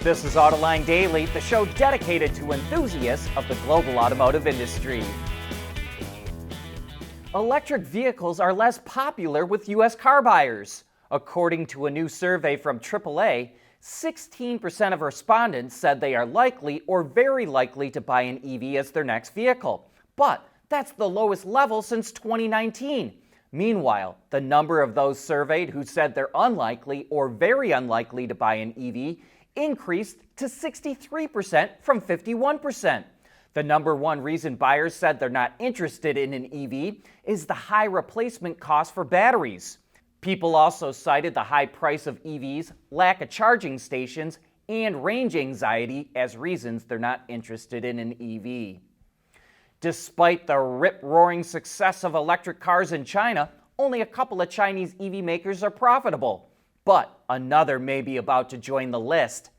This is Autoline Daily, the show dedicated to enthusiasts of the global automotive industry. Electric vehicles are less popular with U.S. car buyers. According to a new survey from AAA, 16% of respondents said they are likely or very likely to buy an EV as their next vehicle. But that's the lowest level since 2019. Meanwhile, the number of those surveyed who said they're unlikely or very unlikely to buy an EV increased to 63% from 51%. The number one reason buyers said they're not interested in an EV is the high replacement cost for batteries. People also cited the high price of EVs, lack of charging stations, and range anxiety as reasons they're not interested in an EV. Despite the rip-roaring success of electric cars in China, only a couple of Chinese EV makers are profitable. But another may be about to join the list.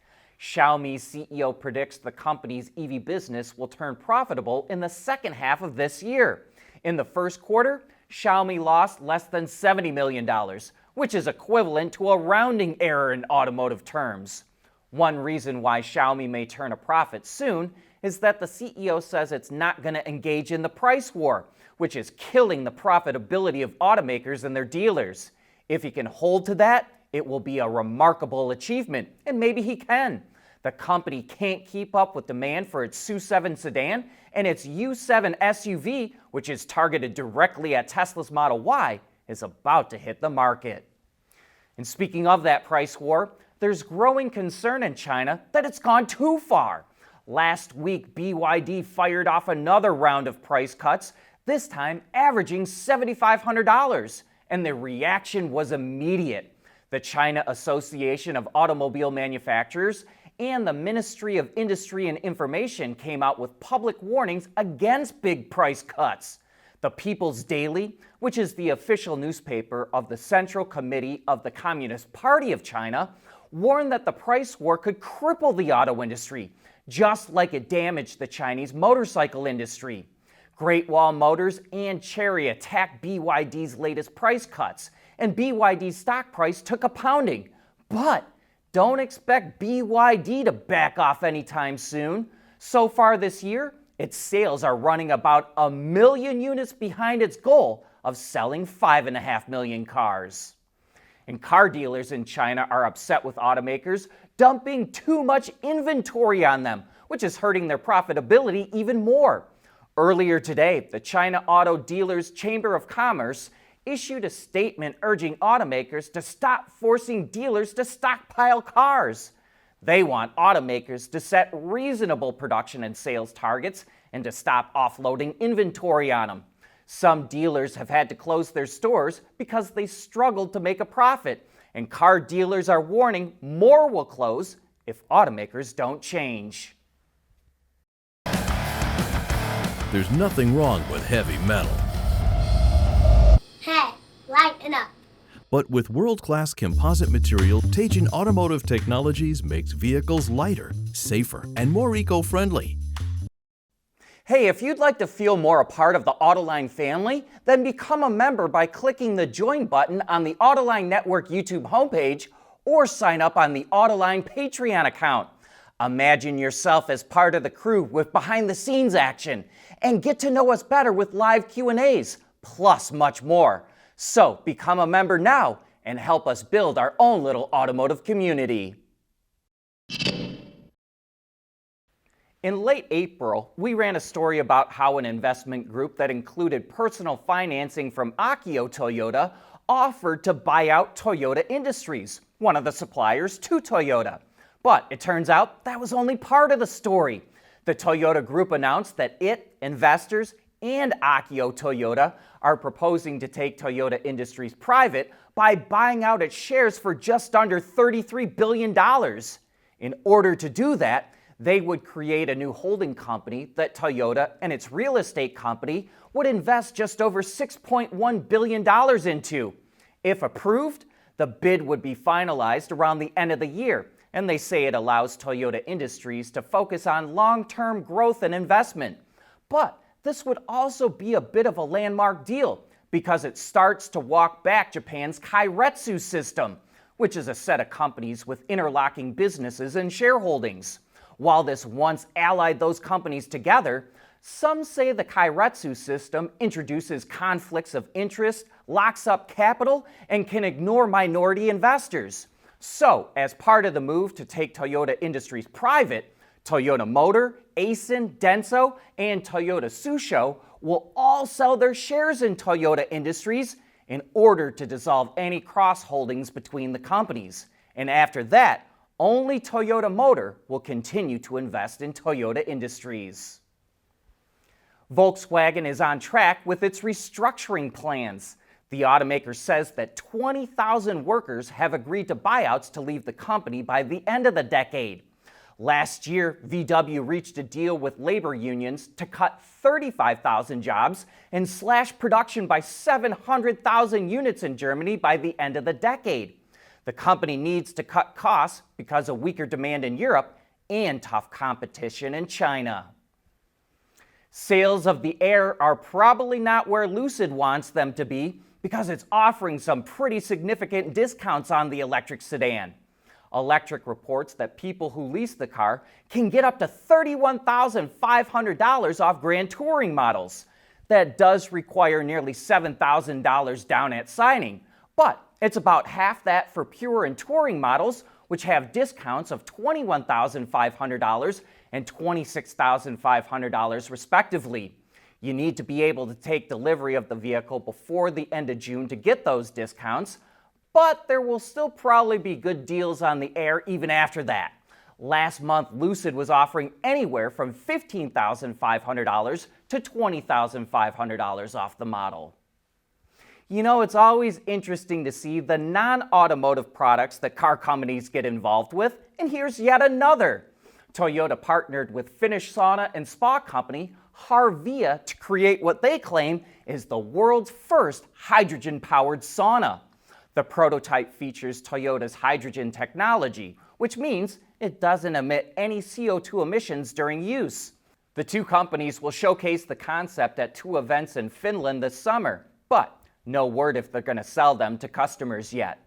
Xiaomi's CEO predicts the company's EV business will turn profitable in the second half of this year. In the first quarter, Xiaomi lost less than $70 million, which is equivalent to a rounding error in automotive terms. One reason why Xiaomi may turn a profit soon is that the CEO says it's not going to engage in the price war, which is killing the profitability of automakers and their dealers. If he can hold to that, it will be a remarkable achievement, and maybe he can. The company can't keep up with demand for its SU7 sedan, and its U7 SUV, which is targeted directly at Tesla's Model Y, is about to hit the market. And speaking of that price war, there's growing concern in China that it's gone too far. Last week, BYD fired off another round of price cuts, this time averaging $7,500, and the reaction was immediate. The China Association of Automobile Manufacturers and the Ministry of Industry and Information came out with public warnings against big price cuts. The People's Daily, which is the official newspaper of the Central Committee of the Communist Party of China, warned that the price war could cripple the auto industry, just like it damaged the Chinese motorcycle industry. Great Wall Motors and Chery attacked BYD's latest price cuts, and BYD's stock price took a pounding. But don't expect BYD to back off anytime soon. So far this year, its sales are running about 1 million units behind its goal of selling 5.5 million cars. And car dealers in China are upset with automakers dumping too much inventory on them, which is hurting their profitability even more. Earlier today, the China Auto Dealers Chamber of Commerce issued a statement urging automakers to stop forcing dealers to stockpile cars. They want automakers to set reasonable production and sales targets and to stop offloading inventory on them. Some dealers have had to close their stores because they struggled to make a profit, and car dealers are warning more will close if automakers don't change. There's nothing wrong with heavy metal. Hey, lighten up. But with world-class composite material, Teijin Automotive Technologies makes vehicles lighter, safer, and more eco-friendly. Hey, if you'd like to feel more a part of the Autoline family, then become a member by clicking the Join button on the Autoline Network YouTube homepage or sign up on the Autoline Patreon account. Imagine yourself as part of the crew with behind-the-scenes action and get to know us better with live Q&As, plus much more. So become a member now and help us build our own little automotive community. In late April, we ran a story about how an investment group that included personal financing from Akio Toyota offered to buy out Toyota Industries, one of the suppliers to Toyota. But it turns out that was only part of the story. The Toyota Group announced that it, investors, and Akio Toyota are proposing to take Toyota Industries private by buying out its shares for just under $33 billion. In order to do that, they would create a new holding company that Toyota and its real estate company would invest just over $6.1 billion into. If approved, the bid would be finalized around the end of the year, and they say it allows Toyota Industries to focus on long-term growth and investment. But this would also be a bit of a landmark deal because it starts to walk back Japan's Kairetsu system, which is a set of companies with interlocking businesses and shareholdings. While this once allied those companies together, some say the Keiretsu system introduces conflicts of interest, locks up capital, and can ignore minority investors. So, as part of the move to take Toyota Industries private, Toyota Motor, Aisin, Denso, and Toyota Tsusho will all sell their shares in Toyota Industries in order to dissolve any cross-holdings between the companies. And after that, only Toyota Motor will continue to invest in Toyota Industries. Volkswagen is on track with its restructuring plans. The automaker says that 20,000 workers have agreed to buyouts to leave the company by the end of the decade. Last year, VW reached a deal with labor unions to cut 35,000 jobs and slash production by 700,000 units in Germany by the end of the decade. The company needs to cut costs because of weaker demand in Europe and tough competition in China. Sales of the Air are probably not where Lucid wants them to be because it's offering some pretty significant discounts on the electric sedan. Electric reports that people who lease the car can get up to $31,500 off Grand Touring models. That does require nearly $7,000 down at signing, but it's about half that for Pure and Touring models, which have discounts of $21,500 and $26,500 respectively. You need to be able to take delivery of the vehicle before the end of June to get those discounts, but there will still probably be good deals on the Air even after that. Last month, Lucid was offering anywhere from $15,500 to $20,500 off the model. You know, it's always interesting to see the non-automotive products that car companies get involved with, and here's yet another. Toyota partnered with Finnish sauna and spa company Harvia to create what they claim is the world's first hydrogen-powered sauna. The prototype features Toyota's hydrogen technology, which means it doesn't emit any CO2 emissions during use. The two companies will showcase the concept at two events in Finland this summer, but no word if they're going to sell them to customers yet.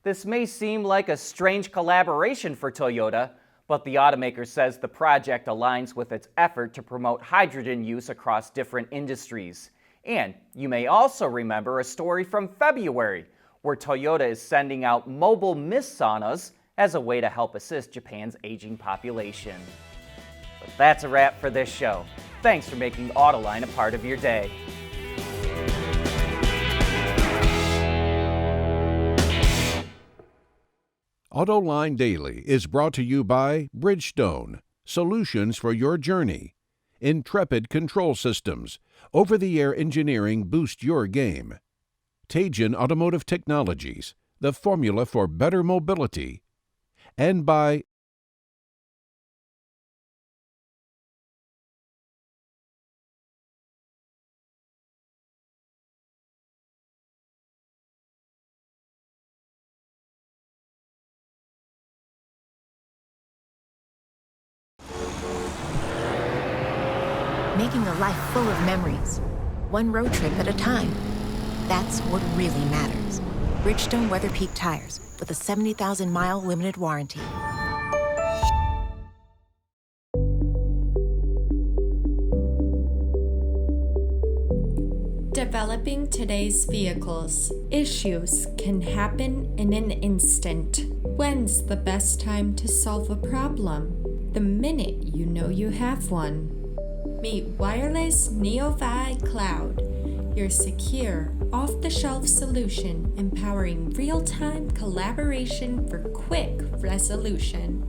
This may seem like a strange collaboration for Toyota, but the automaker says the project aligns with its effort to promote hydrogen use across different industries. And you may also remember a story from February, where Toyota is sending out mobile mist saunas as a way to help assist Japan's aging population. But that's a wrap for this show. Thanks for making Autoline a part of your day. Autoline Daily is brought to you by Bridgestone, solutions for your journey. Intrepid Control Systems, over-the-air engineering boost your game. Teijin Automotive Technologies, the formula for better mobility. And by Making a life full of memories, one road trip at a time. That's what really matters. Bridgestone Weather Peak Tires with a 70,000-mile limited warranty. Developing today's vehicles. Issues can happen in an instant. When's the best time to solve a problem? The minute you know you have one. Meet Wireless NeoVi Cloud, your secure, off-the-shelf solution empowering real-time collaboration for quick resolution.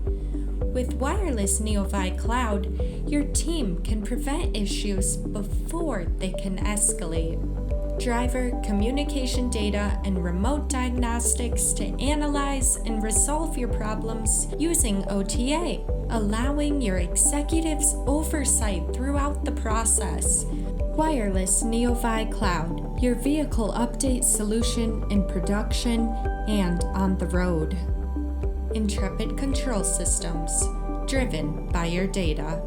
With Wireless NeoVi Cloud, your team can prevent issues before they can escalate. Driver communication data and remote diagnostics to analyze and resolve your problems using OTA, allowing your executives oversight throughout the process. Wireless NeoVi Cloud, your vehicle update solution in production and on the road. Intrepid Control Systems, driven by your data.